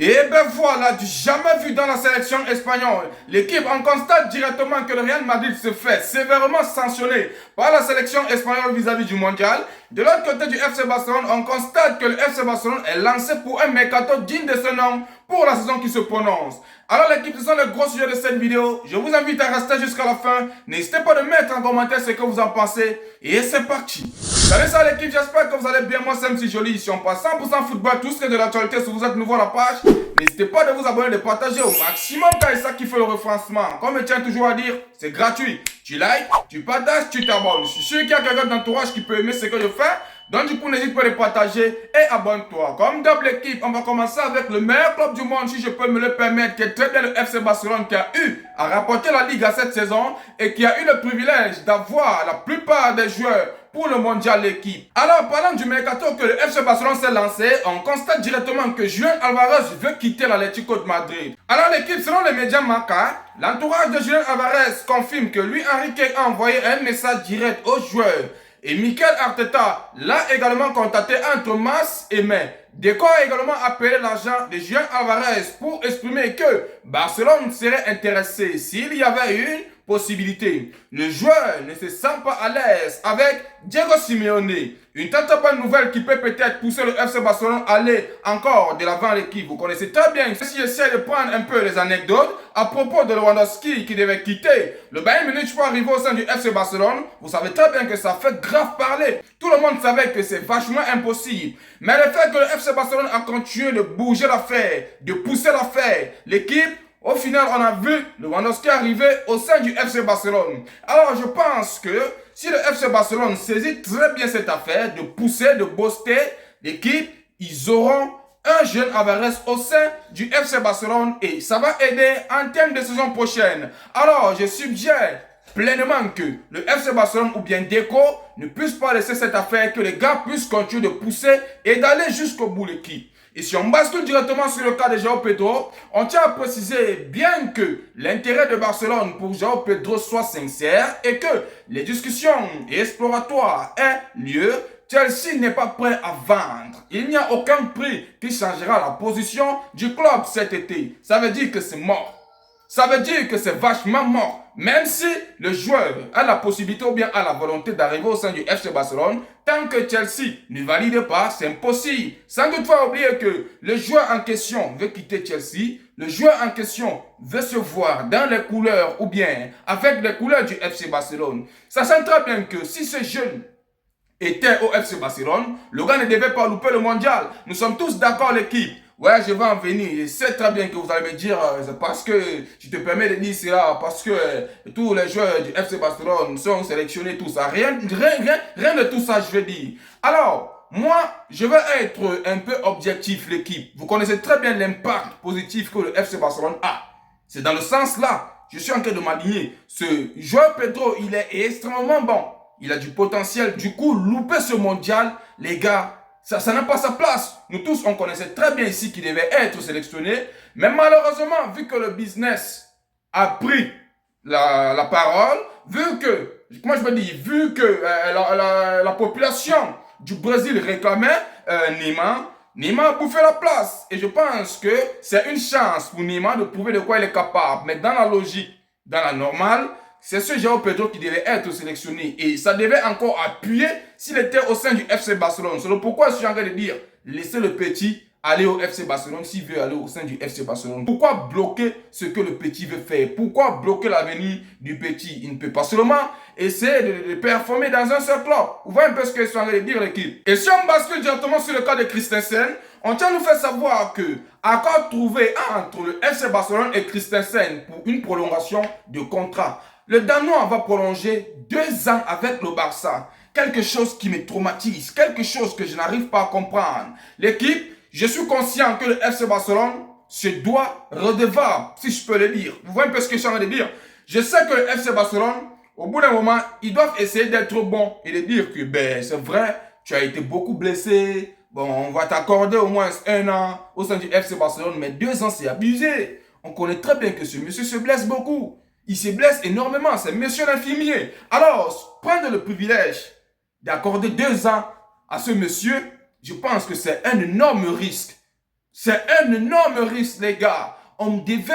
Et ben voilà, du jamais vu dans la sélection espagnole. L'équipe en constate directement que le Real Madrid se fait sévèrement sanctionner par la sélection espagnole vis-à-vis du mondial. De l'autre côté du FC Barcelone, on constate que le FC Barcelone est lancé pour un mercato digne de ce nom pour la saison qui se prononce. Alors l'équipe, ce sont les gros sujets de cette vidéo. Je vous invite à rester jusqu'à la fin. N'hésitez pas de mettre en commentaire ce que vous en pensez. Et c'est parti. Salut ça l'équipe, j'espère que vous allez bien. Moi c'est MC Joly, ici on passe 100% football, tout ce qui est de l'actualité. Si vous êtes nouveau à la page, n'hésitez pas de vous abonner, de partager au maximum car c'est ça qui fait le référencement. Comme je tiens toujours à dire, c'est gratuit. Tu likes, tu partages, tu t'abonnes. Je suis sûr qu'il y a quelqu'un d'entourage qui peut aimer ce que je fais. Donc du coup, n'hésite pas à le partager et abonne-toi. Comme d'hab l'équipe, on va commencer avec le meilleur club du monde, si je peux me le permettre, qui est très bien le FC Barcelone, qui a eu à rapporter la Ligue à cette saison et qui a eu le privilège d'avoir la plupart des joueurs pour le mondial l'équipe. Alors, parlant du mercato que le FC Barcelone s'est lancé, on constate directement que Julián Álvarez veut quitter l'Atlético de Madrid. Alors l'équipe, selon les médias Marca, l'entourage de Julián Álvarez confirme que Luis Enrique a envoyé un message direct aux joueurs. Et Mikel Arteta l'a également contacté entre mars et mai. Deco a également appelé l'agent de Julián Álvarez pour exprimer que Barcelone serait intéressé s'il y avait une possibilité. Le joueur ne se sent pas à l'aise avec Diego Simeone. Une très bonne nouvelle qui peut peut-être pousser le FC Barcelone à aller encore de l'avant l'équipe. Vous connaissez très bien. Si j'essaie de prendre un peu les anecdotes à propos de Lewandowski qui devait quitter le Bayern Munich pour arriver au sein du FC Barcelone, vous savez très bien que ça fait grave parler. Tout le monde savait que c'est vachement impossible. Mais le fait que le FC Barcelone a continué de bouger l'affaire, de pousser l'affaire, l'équipe, au final, on a vu Lewandowski arriver au sein du FC Barcelone. Alors, je pense que si le FC Barcelone saisit très bien cette affaire de pousser, de booster l'équipe, ils auront un jeune Álvarez au sein du FC Barcelone et ça va aider en termes de saison prochaine. Alors, je suggère pleinement que le FC Barcelone ou bien Deco ne puisse pas laisser cette affaire, que les gars puissent continuer de pousser et d'aller jusqu'au bout de l'équipe. Et si on bascule directement sur le cas de João Pedro, on tient à préciser bien que l'intérêt de Barcelone pour João Pedro soit sincère et que les discussions exploratoires aient lieu. Chelsea n'est pas prêt à vendre. Il n'y a aucun prix qui changera la position du club cet été. Ça veut dire que c'est mort. Ça veut dire que c'est vachement mort. Même si le joueur a la possibilité ou bien a la volonté d'arriver au sein du FC Barcelone, tant que Chelsea ne valide pas, c'est impossible. Sans doute pas oublier que le joueur en question veut quitter Chelsea. Le joueur en question veut se voir dans les couleurs ou bien avec les couleurs du FC Barcelone. Sachant très bien que si ce jeune était au FC Barcelone, le gars ne devait pas louper le mondial. Nous sommes tous d'accord l'équipe. Ouais, je vais en venir. Je sais très bien que vous allez me dire, c'est parce que je te permets de dire cela, parce que tous les joueurs du FC Barcelone sont sélectionnés, tout ça. Rien de tout ça, je vais dire. Alors, moi, je vais être un peu objectif, l'équipe. Vous connaissez très bien l'impact positif que le FC Barcelone a. C'est dans le sens là, je suis en train de m'aligner. Ce joueur Pedro, il est extrêmement bon. Il a du potentiel. Du coup, louper ce mondial, les gars, ça n'a pas sa place. Nous tous, on connaissait très bien ici qu'il devait être sélectionné. Mais malheureusement, vu que le business a pris la parole, vu que, comment je veux dire, vu que la population du Brésil réclamait Neymar a bouffé la place. Et je pense que c'est une chance pour Neymar de prouver de quoi il est capable. Mais dans la logique, dans la normale, c'est ce João Pedro qui devait être sélectionné. Et ça devait encore appuyer s'il était au sein du FC Barcelone. C'est pourquoi je suis en train de dire, laissez le petit aller au FC Barcelone s'il veut aller au sein du FC Barcelone. Pourquoi bloquer ce que le petit veut faire? Pourquoi bloquer l'avenir du petit? Il ne peut pas seulement essayer de performer dans un seul club. Vous voyez un peu ce que je suis en train de dire l'équipe. Et si on bascule directement sur le cas de Christensen, on tient à nous faire savoir que accord trouvé entre le FC Barcelone et Christensen pour une prolongation de contrat. Le Danois va prolonger 2 ans avec le Barça. Quelque chose qui me traumatise, quelque chose que je n'arrive pas à comprendre. L'équipe, je suis conscient que le FC Barcelone se doit redevable, si je peux le dire. Vous voyez un peu ce que je suis en train de dire? Je sais que le FC Barcelone, au bout d'un moment, ils doivent essayer d'être bons et de dire que, ben, c'est vrai, tu as été beaucoup blessé. Bon, on va t'accorder au moins 1 an au sein du FC Barcelone, mais 2 ans, c'est abusé. On connaît très bien que ce monsieur se blesse beaucoup. Il se blesse énormément, c'est monsieur l'infirmier. Alors, prendre le privilège d'accorder 2 ans à ce monsieur, je pense que c'est un énorme risque. C'est un énorme risque, les gars. On devait,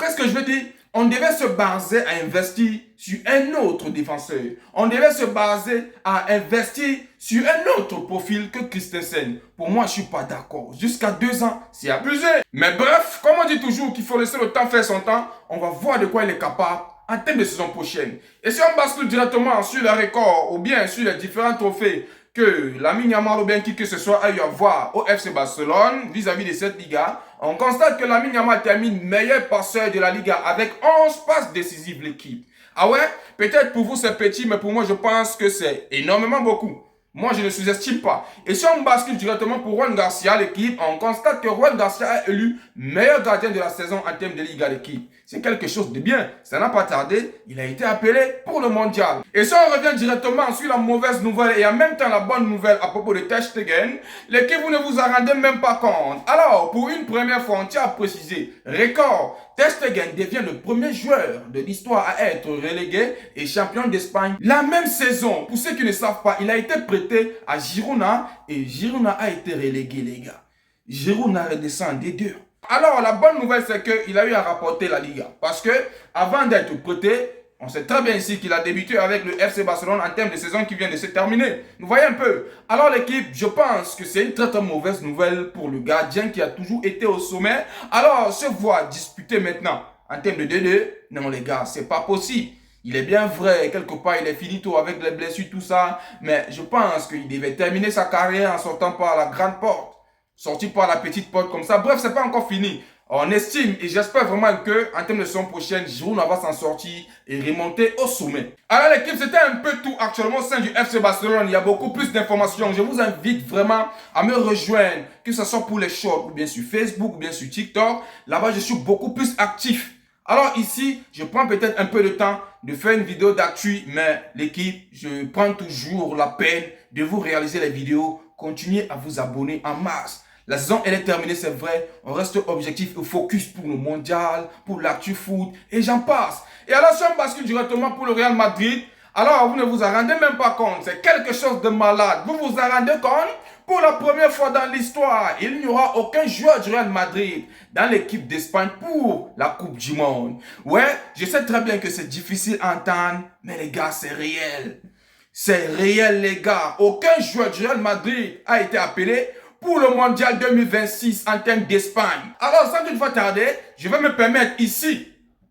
qu'est-ce que je veux dire? On devait se baser à investir sur un autre défenseur. On devait se baser à investir sur un autre profil que Christensen. Pour moi, je ne suis pas d'accord. Jusqu'à 2 ans, c'est abusé. Mais bref, comme on dit toujours qu'il faut laisser le temps faire son temps, on va voir de quoi il est capable en termes de saison prochaine. Et si on bascule directement sur le record ou bien sur les différents trophées que Lamine Yamal ou bien qui que ce soit a eu à voir au FC Barcelone vis-à-vis de cette Liga, on constate que Lamine Yamal termine meilleur passeur de la Liga avec 11 passes décisives l'équipe. Ah ouais, peut-être pour vous c'est petit, mais pour moi je pense que c'est énormément beaucoup. Moi, je ne sous-estime pas. Et si on bascule directement pour Juan Garcia, l'équipe, on constate que Juan Garcia a élu meilleur gardien de la saison en termes de Liga l'équipe. C'est quelque chose de bien. Ça n'a pas tardé. Il a été appelé pour le mondial. Et si on revient directement sur la mauvaise nouvelle et en même temps la bonne nouvelle à propos de Ter Stegen, l'équipe, vous ne vous en rendez même pas compte. Alors, pour une première fois, on tient à préciser, record, Ter Stegen devient le premier joueur de l'histoire à être relégué et champion d'Espagne. La même saison, pour ceux qui ne savent pas, il a été prêté à Girona et Girona a été relégué, les gars. Girona redescend en D2. Alors, la bonne nouvelle, c'est qu'il a eu à rapporter la Liga. Parce que, avant d'être prêté, on sait très bien ici qu'il a débuté avec le FC Barcelone en termes de saison qui vient de se terminer. Vous voyez un peu. Alors l'équipe, je pense que c'est une très très mauvaise nouvelle pour le gardien qui a toujours été au sommet. Alors, se voir disputer maintenant en termes de 2-2, non les gars, c'est pas possible. Il est bien vrai, quelque part il est finito avec les blessures, tout ça. Mais je pense qu'il devait terminer sa carrière en sortant par la grande porte. Sorti par la petite porte comme ça. Bref, c'est pas encore fini. On estime et j'espère vraiment que en termes de saison prochaine, Girona va s'en sortir et remonter au sommet. Alors l'équipe, c'était un peu tout actuellement au sein du FC Barcelone. Il y a beaucoup plus d'informations. Je vous invite vraiment à me rejoindre, que ce soit pour les shorts ou bien sur Facebook ou bien sur TikTok. Là-bas, je suis beaucoup plus actif. Alors ici, je prends peut-être un peu de temps de faire une vidéo d'actu, mais l'équipe, je prends toujours la peine de vous réaliser les vidéos. Continuez à vous abonner en masse. La saison, elle est terminée, c'est vrai. On reste objectif et focus pour le mondial, pour l'actu foot, et j'en passe. Et alors, si on bascule directement pour le Real Madrid, alors vous ne vous en rendez même pas compte. C'est quelque chose de malade. Vous vous en rendez compte? Pour la première fois dans l'histoire, il n'y aura aucun joueur du Real Madrid dans l'équipe d'Espagne pour la Coupe du Monde. Ouais, je sais très bien que c'est difficile à entendre, mais les gars, c'est réel. C'est réel, les gars. Aucun joueur du Real Madrid a été appelé pour le mondial 2026 en termes d'Espagne. Alors, sans toutefois tarder, je vais me permettre ici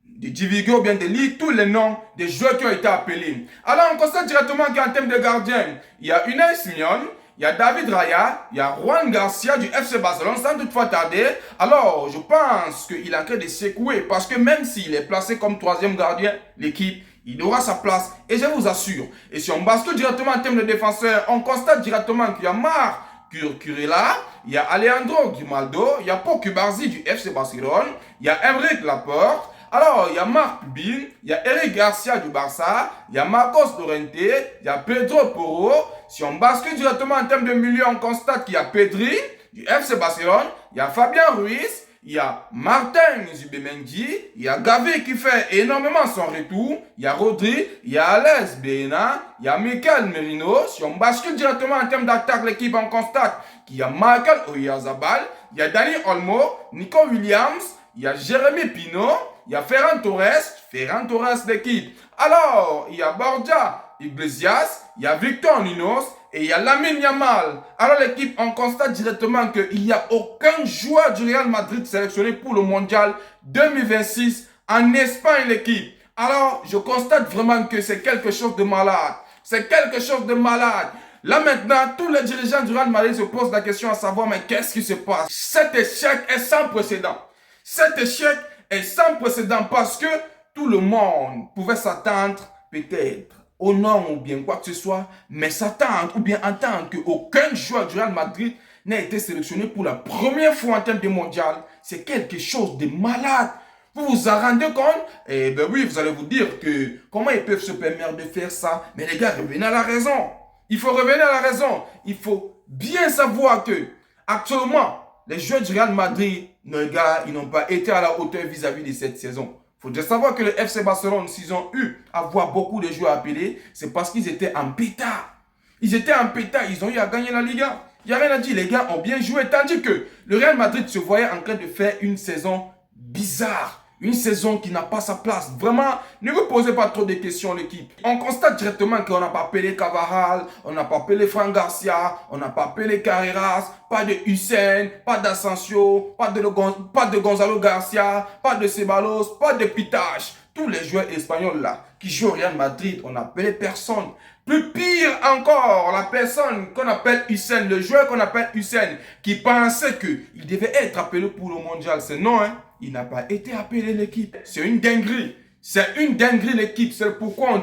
de divulguer ou bien de lire tous les noms des joueurs qui ont été appelés. Alors, on constate directement qu'en termes de gardiens, il y a Unai Simon, il y a David Raya, il y a Juan Garcia du FC Barcelone, sans toutefois tarder. Alors, je pense qu'il est en train de secouer parce que même s'il est placé comme 3e gardien, l'équipe, il aura sa place et je vous assure. Et si on bascule directement en termes de défenseurs, on constate directement qu'il y a Marc Cucurella, il y a Alejandro Grimaldo, il y a Pau Cubarsí du FC Barcelone, il y a Aymeric Laporte, alors il y a Marc Pubin, il y a Eric Garcia du Barça, il y a Marcos Llorente, il y a Pedro Porro. Si on bascule directement en termes de milieu, on constate qu'il y a Pedri du FC Barcelone, il y a Fabien Ruiz, il y a Martin Zubimendi, il y a Gavi qui fait énormément son retour, il y a Rodri, il y a Alex Baena, il y a Mikel Merino. Si on bascule directement en termes d'attaque, l'équipe, on constate qu'il y a Michael Oyarzabal, il y a Dani Olmo, Nico Williams, il y a Jérémy Pino, il y a Ferran Torres l'équipe. Alors, il y a Borja Iglesias, il y a Victor Ninos et il y a Lamine Yamal. Alors l'équipe, on constate directement qu'il n'y a aucun joueur du Real Madrid sélectionné pour le mondial 2026 en Espagne l'équipe. Alors, je constate vraiment que c'est quelque chose de malade. C'est quelque chose de malade. Là maintenant, tous les dirigeants du Real Madrid se posent la question à savoir, mais qu'est-ce qui se passe? Cet échec est sans précédent. Cet échec est sans précédent parce que tout le monde pouvait s'attendre peut-être au nom ou bien quoi que ce soit, mais s'attendre ou bien entendre qu'aucun joueur du Real Madrid n'a été sélectionné pour la première fois en termes de mondial, c'est quelque chose de malade. Vous vous en rendez compte? Eh bien oui, vous allez vous dire que comment ils peuvent se permettre de faire ça? Mais les gars, revenez à la raison. Il faut revenir à la raison. Il faut bien savoir que actuellement, les joueurs du Real Madrid, les gars, ils n'ont pas été à la hauteur vis-à-vis de cette saison. Il faut savoir que le FC Barcelone, s'ils ont eu à voir beaucoup de joueurs appelés, c'est parce qu'ils étaient en pétard. Ils étaient en pétard, ils ont eu à gagner la Liga. Il n'y a rien à dire, les gars ont bien joué. Tandis que le Real Madrid se voyait en train de faire une saison bizarre. Une saison qui n'a pas sa place. Vraiment, ne vous posez pas trop de questions, l'équipe. On constate directement qu'on n'a pas appelé Cavaral, on n'a pas appelé Fran Garcia, on n'a pas appelé Carreras, pas de Hussein, pas d'Asensio, pas de Gonzalo Garcia, pas de Ceballos, pas de Pitache. Tous les joueurs espagnols là, qui jouent au Real Madrid, on n'a appelé personne. Plus pire encore, la personne qu'on appelle Hussein, le joueur qu'on appelle Hussein, qui pensait qu'il devait être appelé pour le mondial. C'est non, hein. Il n'a pas été appelé l'équipe. C'est une dinguerie. C'est une dinguerie l'équipe. C'est le pourquoi on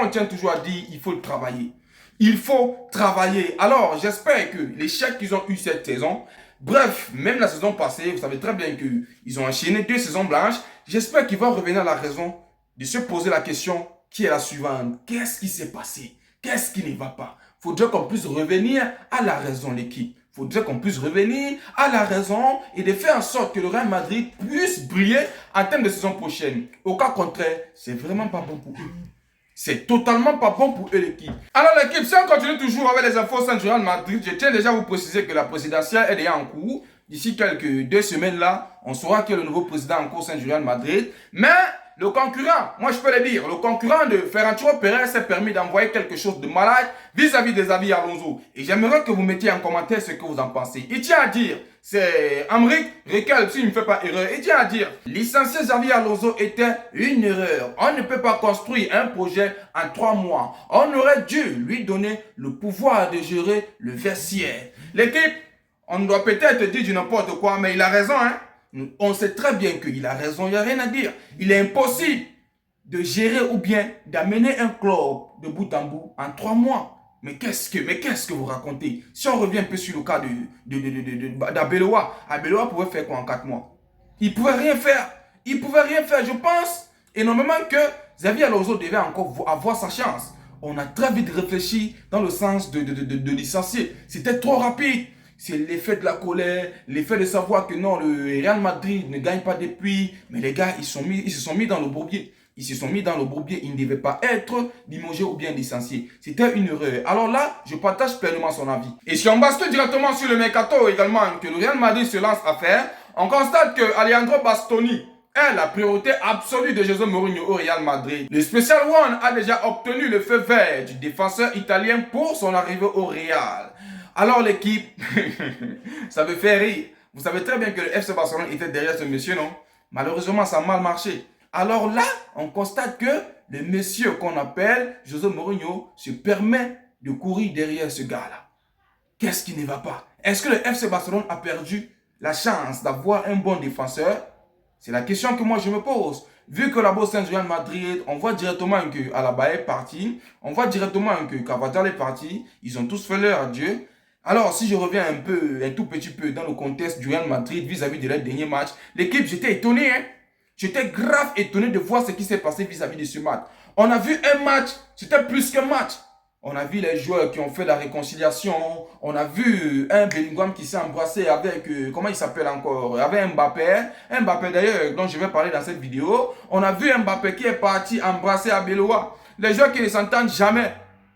tient toujours à dire il faut travailler. Il faut travailler. Alors, j'espère que l'échec qu'ils ont eu cette saison, bref, même la saison passée, vous savez très bien qu'ils ont enchaîné 2 saisons blanches. J'espère qu'ils vont revenir à la raison de se poser la question qui est la suivante. Qu'est-ce qui s'est passé? Qu'est-ce qui ne va pas? Il faudrait qu'on puisse revenir à la raison, l'équipe. Il faudrait qu'on puisse revenir à la raison et de faire en sorte que le Real Madrid puisse briller en termes de saison prochaine. Au cas contraire, c'est vraiment pas bon pour eux. C'est totalement pas bon pour eux, l'équipe. Alors l'équipe, si on continue toujours avec les infos du Real Madrid, je tiens déjà à vous préciser que la présidentielle est déjà en cours. D'ici quelques 2 semaines là, on saura qui est le nouveau président en cours du Real Madrid. Mais le concurrent, moi je peux le dire, le concurrent de Florentino Pérez s'est permis d'envoyer quelque chose de malade vis-à-vis des Xabi Alonso. Et j'aimerais que vous mettiez en commentaire ce que vous en pensez. Il tient à dire, c'est Amric Recal, s'il ne fait pas erreur, il tient à dire, licencier Xabi Alonso était une erreur. On ne peut pas construire un projet en 3 mois. On aurait dû lui donner le pouvoir de gérer le vestiaire. L'équipe, on doit peut-être dire du n'importe quoi, mais il a raison, hein. On sait très bien qu'il a raison, il n'y a rien à dire. Il est impossible de gérer ou bien d'amener un club de bout en bout en 3 mois. Mais qu'est-ce que vous racontez? Si on revient un peu sur le cas d'Abeloa, Abeloa pouvait faire quoi en 4 mois? Il pouvait rien faire. Il pouvait rien faire. Je pense énormément que Xabi Alonso devait encore avoir sa chance. On a très vite réfléchi dans le sens de licencier. C'était trop rapide. C'est l'effet de la colère, l'effet de savoir que non, le Real Madrid ne gagne pas depuis. Mais les gars, ils se sont mis dans le bourbier. Ils se sont mis dans le bourbier. Ils ne devaient pas être limogés ou bien licenciés. C'était une erreur. Alors là, je partage pleinement son avis. Et si on bascule directement sur le mercato également que le Real Madrid se lance à faire, on constate que Alejandro Bastoni est la priorité absolue de José Mourinho au Real Madrid. Le Special One a déjà obtenu le feu vert du défenseur italien pour son arrivée au Real. Alors l'équipe, ça me fait rire. Vous savez très bien que le FC Barcelone était derrière ce monsieur, non? Malheureusement, ça a mal marché. Alors là, on constate que le monsieur qu'on appelle José Mourinho se permet de courir derrière ce gars-là. Qu'est-ce qui ne va pas? Est-ce que le FC Barcelone a perdu la chance d'avoir un bon défenseur? C'est la question que moi je me pose. Vu que la bosse Real Madrid, on voit directement que Alaba est parti, on voit directement que Carvajal est parti, ils ont tous fait leur adieu. Alors, si je reviens un tout petit peu dans le contexte du Real Madrid vis-à-vis de leur dernier match, l'équipe, j'étais étonné, hein. J'étais grave étonné de voir ce qui s'est passé vis-à-vis de ce match. On a vu un match, c'était plus qu'un match. On a vu les joueurs qui ont fait la réconciliation. On a vu un Bellingham qui s'est embrassé avec, comment il s'appelle encore? Avec Mbappé. Mbappé d'ailleurs, dont je vais parler dans cette vidéo. On a vu Mbappé qui est parti embrasser Abeloa. Les joueurs qui ne s'entendent jamais.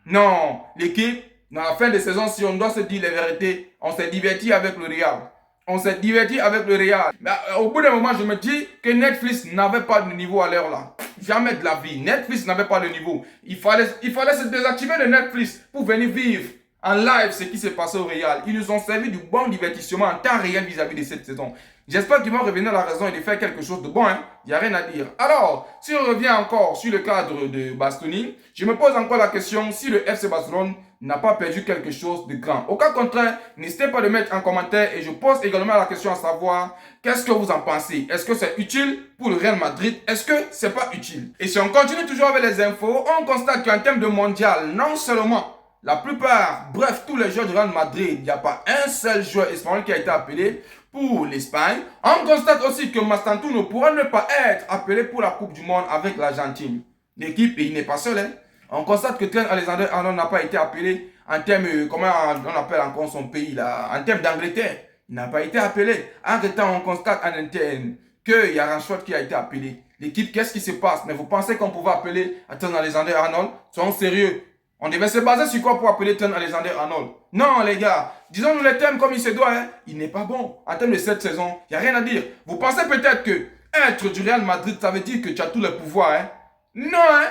Non, l'équipe, dans la fin de saison, si on doit se dire la vérité, on s'est diverti avec le Real. On s'est diverti avec le Real. Mais au bout d'un moment, je me dis que Netflix n'avait pas de niveau à l'heure là. Jamais de la vie. Netflix n'avait pas de niveau. Il fallait se désactiver de Netflix pour venir vivre en live ce qui s'est passé au Real. Ils nous ont servi du bon divertissement en temps réel vis-à-vis de cette saison. J'espère qu'ils vont revenir à la raison et de faire quelque chose de bon. Il n'y a rien à dire. Alors, si on revient encore sur le cadre de Bastoni, je me pose encore la question si le FC Barcelone n'a pas perdu quelque chose de grand. Au cas contraire, n'hésitez pas à le mettre en commentaire et je pose également la question à savoir qu'est-ce que vous en pensez? Est-ce que c'est utile pour le Real Madrid? Est-ce que c'est pas utile? Et si on continue toujours avec les infos, on constate qu'en termes de mondial, non seulement la plupart, bref, tous les joueurs du Real Madrid, il n'y a pas un seul joueur espagnol qui a été appelé pour l'Espagne. On constate aussi que Mastantuono pourra ne pas être appelé pour la Coupe du Monde avec l'Argentine. L'équipe, il n'est pas seul, hein. On constate que Trent Alexander-Arnold n'a pas été appelé en termes, comment on appelle encore son pays là, en termes d'Angleterre. Il n'a pas été appelé. En temps, on constate en interne qu'il y a Rashford qui a été appelé. L'équipe, qu'est-ce qui se passe? Mais vous pensez qu'on pouvait appeler Trent Alexander-Arnold? Soyons sérieux. On devait se baser sur quoi pour appeler Trent Alexander-Arnold? Non, les gars, disons-nous les termes comme il se doit. Hein. Il n'est pas bon. En termes de cette saison, il n'y a rien à dire. Vous pensez peut-être que être du Real Madrid, ça veut dire que tu as tous les pouvoirs. Hein? Non, hein?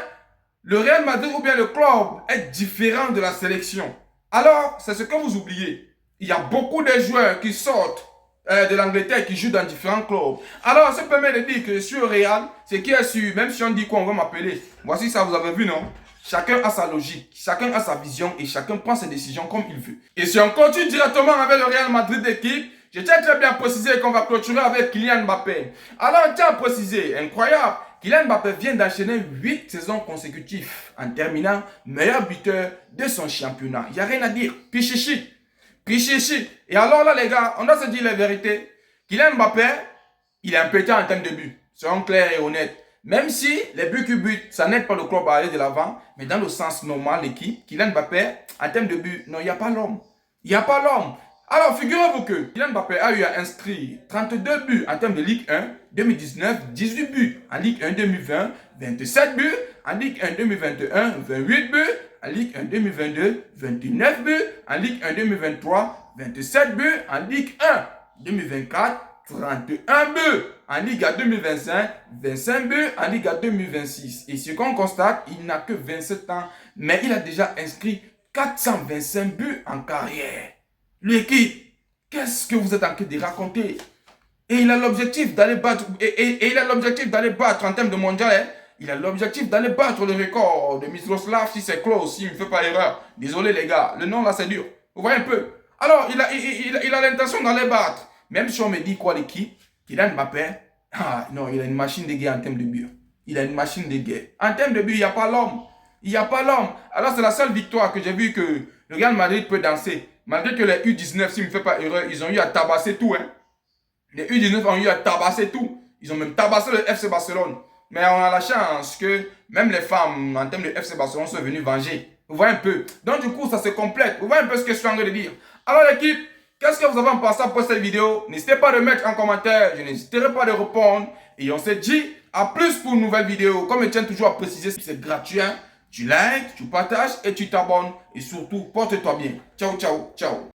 Le Real Madrid ou bien le club est différent de la sélection. Alors, c'est ce que vous oubliez. Il y a beaucoup de joueurs qui sortent de l'Angleterre qui jouent dans différents clubs. Alors, ça permet de dire que je suis au Real, c'est qui est sûr, même si on dit quoi, on va m'appeler. Voici ça, vous avez vu, non? Chacun a sa logique, chacun a sa vision et chacun prend ses décisions comme il veut. Et si on continue directement avec le Real Madrid d'équipe, je tiens très bien à préciser qu'on va clôturer avec Kylian Mbappé. Alors, on tient à préciser, incroyable, Kylian Mbappé vient d'enchaîner 8 saisons consécutives en terminant meilleur buteur de son championnat. Il n'y a rien à dire. Pichichi. Pichichi. Et alors là, les gars, on doit se dire la vérité. Kylian Mbappé, il est impétent en termes de but. Soyons clairs et honnêtes. Même si les buts qu'il bute, ça n'aide pas le club à aller de l'avant, mais dans le sens normal, l'équipe, Kylian Mbappé, en termes de but, non, il n'y a pas l'homme. Il n'y a pas l'homme. Alors, figurez-vous que Kylian Mbappé a eu à inscrire 32 buts en termes de Ligue 1 2019, 18 buts en Ligue 1 2020, 27 buts en Ligue 1 2021, 28 buts en Ligue 1 2022, 29 buts en Ligue 1 2023, 27 buts en Ligue 1 2024, 31 buts en Liga 2025, 25 buts en Liga 2026. Et ce qu'on constate, il n'a que 27 ans, mais il a déjà inscrit 425 buts en carrière. L'équipe, qu'est-ce que vous êtes en train de raconter? Et il a l'objectif d'aller battre, et il a l'objectif d'aller battre en termes de mondial. Hein? Il a l'objectif d'aller battre le record de Miroslav si c'est close, s'il ne fait pas erreur. Désolé les gars, le nom là c'est dur. Vous voyez un peu? Alors, il a l'intention d'aller battre. Même si on me dit quoi l'équipe, Kylian Mbappé, non, il a une machine de guerre en termes de but. Il a une machine de guerre. En termes de but, il n'y a pas l'homme. Il n'y a pas l'homme. Alors c'est la seule victoire que j'ai vu que le Real Madrid peut danser. Malgré que les U19, s'il ne me fait pas erreur, ils ont eu à tabasser tout. Hein. Les U19 ont eu à tabasser tout. Ils ont même tabassé le FC Barcelone. Mais on a la chance que même les femmes, en termes de FC Barcelone, sont venues venger. Vous voyez un peu. Donc du coup, ça se complète. Vous voyez un peu ce que je suis en train de dire. Alors l'équipe, qu'est-ce que vous avez en pensant pour cette vidéo? N'hésitez pas à le mettre en commentaire. Je n'hésiterai pas à répondre. Et on se dit à plus pour une nouvelle vidéo. Comme je tiens toujours à préciser, c'est gratuit. Hein? Tu likes, tu partages et tu t'abonnes. Et surtout, porte-toi bien. Ciao, ciao, ciao.